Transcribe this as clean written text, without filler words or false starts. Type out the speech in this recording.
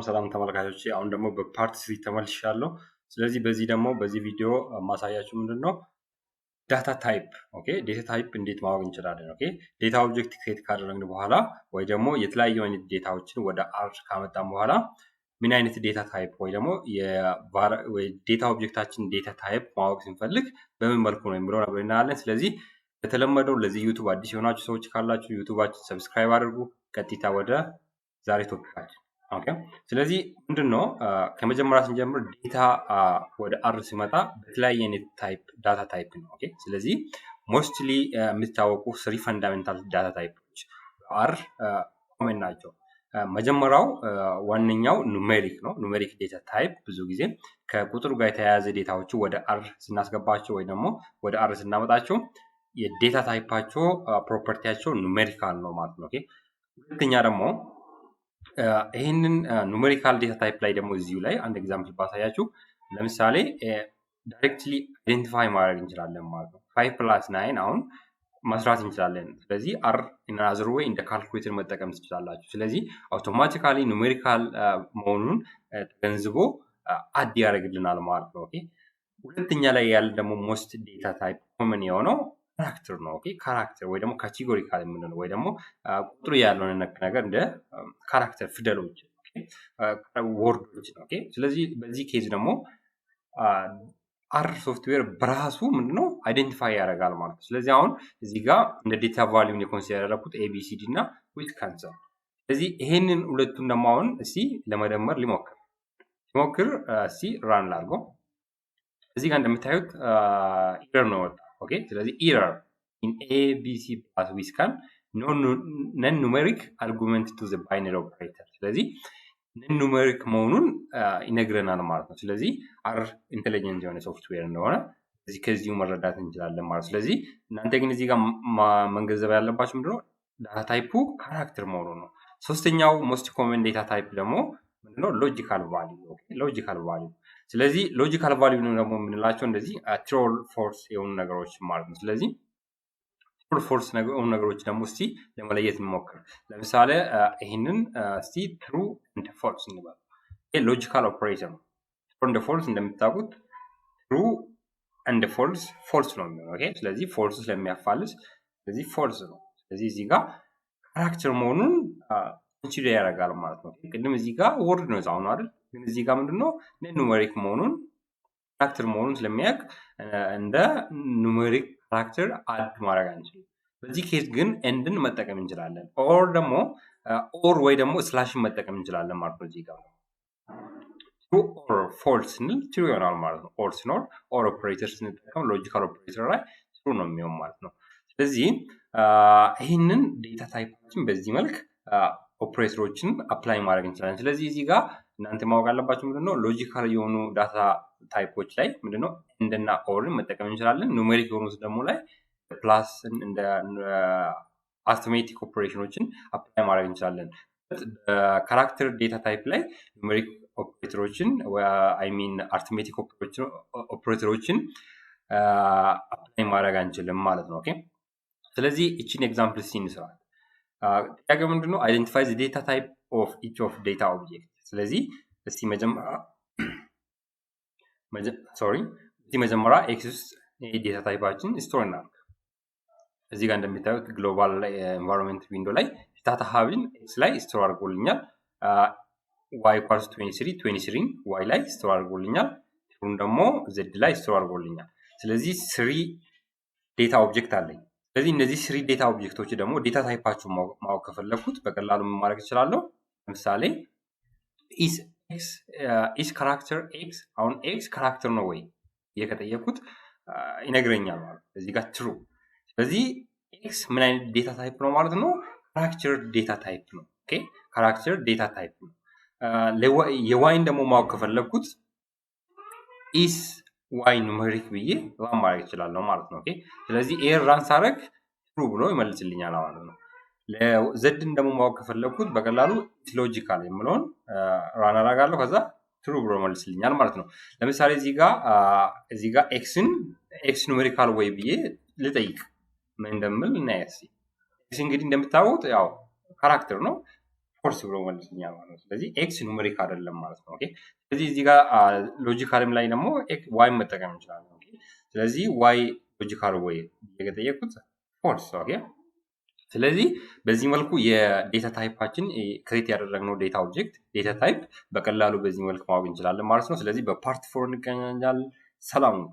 ሰላም ተመልካቾች አሁን ደግሞ በፓርት 3 ተመልሻለሁ። ስለዚህ በዚህ ቪዲዮ ማሳያችሁ ምንድነው ዳታ ታይፕ ኦኬ ዳታ ታይፕ እንዴት ማወቅ እንችላለን ኦኬ ዳታ ኦብጀክት ክሬት ካደረግን በኋላ ወይ ደግሞ የተለያዩ አይነት ዳታዎችን ወደ አር ካመጣን በኋላ ምን አይነት ዳታ ታይፕ ወይ ደግሞ ዳታ ኦብጀክታችን ዳታ ታይፕ ማወቅ ስንፈልግ በምን መልኩ ነው የሚለው ነገር እናያለን። ስለዚህ በተለመደው ለዚህ ዩቲዩብ አዲስ የሆናችሁ ሰዎች ካላችሁ ዩቲዩባችን ሰብስክራይብ አድርጉ። ቀጥታ ወደ ዛሬ ቶፒካችን ኦኬ። ስለዚህ ምንድነው ከመጀመሪያ ስንጀምር ዳታ ወደ አር ሲመጣ በተለያየ አይነት ታይፕ ዳታ ታይፕ ነው ኦኬ። ስለዚህ ሞስትሊ የሚታወቁ 3 ፈንዳሜንታል ዳታ ታይፖች አር ኮመን ናቸው። መጀመሪያው ዋነኛው ኑሜሪክ ነው። ኑሜሪክ ዳታ ታይፕ ብዙ ጊዜ ከቁጥር ጋር የተያያዘ ዳታዎች ወደ አር ስናስገባቸው ወይ ደግሞ ወደ አር ስናመጣቸው የዳታ ታይፓቸው ፕሮፐርቲያቸው ኑሜሪካል ነው ማለት ነው ኦኬ። ሁለተኛ ደግሞ ይሄንን ኑሜሪካል ዳታ ታይፕ ላይ ደግሞ እዚሁ ላይ አንድ ኤግዛምፕል ባሳያችሁ ለምሳሌ ዳይሬክትሊ አይደንቲፋይ ማድረግ እንችላለን ማለት ነው። 5 + 9 አሁን መስራት እንችላለን። ስለዚህ አር ኢን አዘር ዌይ እንደ ካልኩሌተር መጠቀም ትችላላችሁ። ስለዚህ አውቶማቲካሊ ኑሜሪካል መሆኑን ተገንዝቦ አድ ያደርግልናል ማለት ነው ኦኬ። ሁለተኛ ላይ ያለ ደግሞ ሞስት ዳታ ታይፕ ኮመን የሆነው ካራክተር ነው ኦኬ። ካራክተር ወይ ደግሞ ካቴጎሪካል የምንለው ወይ ደግሞ ቁጥሩ ያለውን ነገር እንደ ካራክተር ፊደሎች ኦኬ ወርዶች ኦኬ። ስለዚህ በዚህ ኬዝ ደግሞ አር ሶፍትዌር በራሱ ምንድነው አይደንቲፋይ ያደርጋል ማለት ነው። ስለዚህ አሁን እዚህ ጋር እንደ ዳታ ቫልዩ ነው ኮንሲደር ያደረኩት ኤቢሲዲ እና ዊዝ ካንሰል። ስለዚህ ይሄንን ሁለቱን ደግሞ አሁን እስቲ ለመደመር ሊሞክር እስቲ ራን ላድርገው። እዚህ ጋር እንደምታዩት ኢረር ነው ወጣ ኦኬ። ስለዚህ ኢረር ኢን ኤቢሲ ፕላስ ዊዝ ካን ነን ኑሜሪክ አርጉመንት ቱ ዘ ባይነሪ ኦፐሬተር። ስለዚህ ነን ኑሜሪክ መሆኑን ይነግረናል ማለት ነው። ስለዚህ አር ኢንተለጀንት የሆነ ሶፍትዌር እንደሆነ ከዚሁ መረዳት እንችላለን ማለት ነው። ስለዚህ እናንተ ግን እዚህ ጋር መንገንዘብ ያለባችሁ ምንድነው ዳታ ታይፑ ካራክተር መሆኑ ነው። ሶስተኛው ሞስት ኮመን ዳታ ታይፕ ደግሞ ምንድነው ሎጂካል ቫልዩ ኦኬ። ሎጂካል ቫልዩ ስለዚህ ሎጂካል ቫልዩ ነው ደግሞ የምንላቸው እንደዚህ ትሮል ፎርስ የሆኑ ነገሮች ማለት ነው። ስለዚህ ትሮል ፎርስ የሆኑ ነገሮች ደግሞ እስቲ ለመለየት እንሞክር። ለምሳሌ ይሄንን እስቲ ትሩ ኤንድ ፎልስ እንበል። ይሄ ሎጂካል ኦፐሬተር ነው። ትሩ ኤንድ ፎልስ እንደምታውቁት ትሩ ኤንድ ፎልስ ነው የሚሆነው ኦኬ። ስለዚህ ፎልስ ስለሚያፋልስ ስለዚህ ፎልስ ነው። ስለዚህ እዚህ ጋር ካራክተር መሆኑን ኮንሲደር ያደርጋል ማለት ነው። ቅድም እዚህ ጋር ወርድ ነው ዛው ነው አይደል? ግን እዚህ ጋር ምንድነው ኑሜሪክ መሆኑን ካራክተር መሆኑን ስለሚያውቅ እንደ ኑሜሪክ ካራክተር አድ ማድረግ አንችልም። በዚህ ኬዝ ግን ኤንድን መጠቀም እንችላለን። ኦር ደግሞ ኦር ወይ ደግሞ ስላሽን መጠቀም እንችላለን ማለት ነው። እዚህ ጋር ትሩ ኦር ፎልስ ስንል ትሩ ይሆናል ማለት ነው። ኦር ሲኖር ኦር ኦፐሬተር ስንጠቀም ሎጂካል ኦፐሬተር ላይ ትሩ ነው የሚሆን ማለት ነው። ስለዚህ ይህንን ዳታ ታይፖችን በዚህ መልክ ኦፕሬተሮችን አፕላይ ማድረግ እንችላለን። ስለዚህ እዚህ ጋር እናንተ ማወቅ አለባችሁ ምንድነው ሎጂካል የሆኑ ዳታ ታይፖች ላይ ምንድነው ኤንድና ኦርን መጠቀም እንችላለን። ኑሜሪክ የሆኑት ደግሞ ላይ ፕላስ እንደ አርትሜቲክ ኦፕሬሽኖችን አፕላይ ማድረግ እንችላለን። ካራክተር ዳታ ታይፕ ላይ ኑሜሪክ ኦፕሬተሮችን አይ ሚን አርትሜቲክ ኦፕሬተሮችን አፕላይ ማድረግ አንችልም ማለት ነው ኦኬ። ስለዚህ እቺን ኤግዛምፕል እንስራ። ጥያቄው ምንድነው አይደንቲፋይ ዘ ዳታ ታይፕ ኦፍ ኢች ኦፍ ዳታ ኦብጀክት። ስለዚህ እስቲ መጀመሪያ ኤክስ ውስጥ ዳታ ታይፓችን ስቶር እናድርግ። እዚህ ጋር እንደምታዩት ግሎባል ኤንቫይሮንመንት ዊንዶ ላይ ዳታ ሀብን ኤክስ ላይ ስቶር አድርጎልኛል። ዋይ ኢኳልስ 23 ዋይ ላይ ስቶር አድርጎልኛል። ትሩን ደግሞ ዜድ ላይ ስቶር አድርጎልኛል። ስለዚህ 3 ዳታ ኦብጀክት አለኝ። ስለዚህ እነዚህ 3 ዳታ ኦብጀክቶች ደግሞ ዳታ ታይፓቸውን ማወቅ ከፈለኩት በቀላሉ ምን ማድረግ እችላለሁ? ለምሳሌ ኢስ ካራክተር ኤክስ አሁን ኤክስ ካራክተር ነው ወይ ከጠየኩት ይነግረኛል ማለት ነው። እዚህ ጋር ትሩ። ስለዚህ ኤክስ ምን አይነት ዳታ ታይፕ ነው ማለት ነው? ካራክተር ዳታ ታይፕ ነው ኦኬ። ካራክተር ዳታ ታይፕ ነው። የዋይን ደግሞ ማወቅ ከፈለኩት ኢስ ዋይ ኑሜሪክ ብዬ ራን ማድረግ እችላለሁ ማለት ነው ኦኬ። ስለዚህ ኤር ራን ሳደርግ ትሩ ብሎ ይመልስልኛል ማለት ነው። ለዘድን ደግሞ ማወቅ ከፈለኩት በቀላሉ ሎጂካል የምለውን ራን አደርጋለሁ ከዛ ትሩ ብሎ ይመልስልኛል ማለት ነው። ለምሳሌ እዚህ ጋር ኤክስ ኑሜሪካል ወይ ብዬ ልጠይቅ ምን እንደምል እናያስ። ኤክስ እንግዲህ እንደምታውቁት ያው ካራክተር ነው። ፎልስ ብሎ መልስልኛል ማለት ነው። ስለዚህ ኤክስ ኑሜሪክ አይደለም ማለት ነው። ኦኬ ስለዚህ እዚህ ጋር ሎጂካልም ላይ ደግሞ ዋይ መጠቀም እንችላለን። ኦኬ ስለዚህ ዋይ ሎጂካል ወይ የጠየቁት ፎልስ። ኦኬ ስለዚህ በዚህ መልኩ የዴታ ታይፓችን ክሬት ያደረግነው ዴታ ኦብጀክት ዴታ ታይፕ በቀላሉ በዚህ መልኩ ማወቅ እንችላለን ማለት ነው። ስለዚህ በፓርት 4 እንገናኛለን። ሰላም ነው።